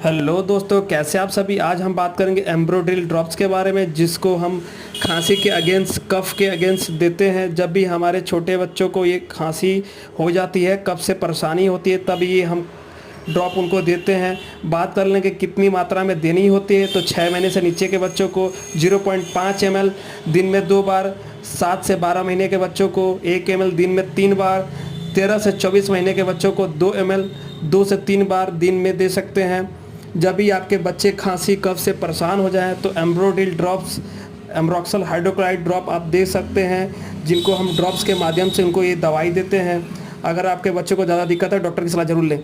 Hello दोस्तों, कैसे आप सभी। आज हम बात करेंगे एम्ब्रोड्रिल ड्रॉप्स के बारे में, जिसको हम खांसी के अगेंस्ट, कफ के अगेंस्ट देते हैं। जब भी हमारे छोटे बच्चों को ये खांसी हो जाती है, कफ से परेशानी होती है, तब ये हम ड्रॉप उनको देते हैं। बात कर लें कि कितनी मात्रा में देनी होती है, तो 6 महीने से नीचे के बच्चों को 0.5 ml दिन में 2 बार, 7 से 12 महीने के बच्चों को 1 ml दिन में 3 बार, 13 से 24 महीने के बच्चों को 2 ml 2 से 3 बार दिन में दे सकते हैं। जब भी आपके बच्चे खांसी कफ से परेशान हो जाएं, तो एम्ब्रोड्रिल ड्रॉप्स, एम्ब्रोक्सल हाइड्रोक्लोराइड ड्रॉप आप दे सकते हैं, जिनको हम ड्रॉप्स के माध्यम से उनको ये दवाई देते हैं। अगर आपके बच्चे को ज़्यादा दिक्कत है, डॉक्टर की सलाह ज़रूर लें।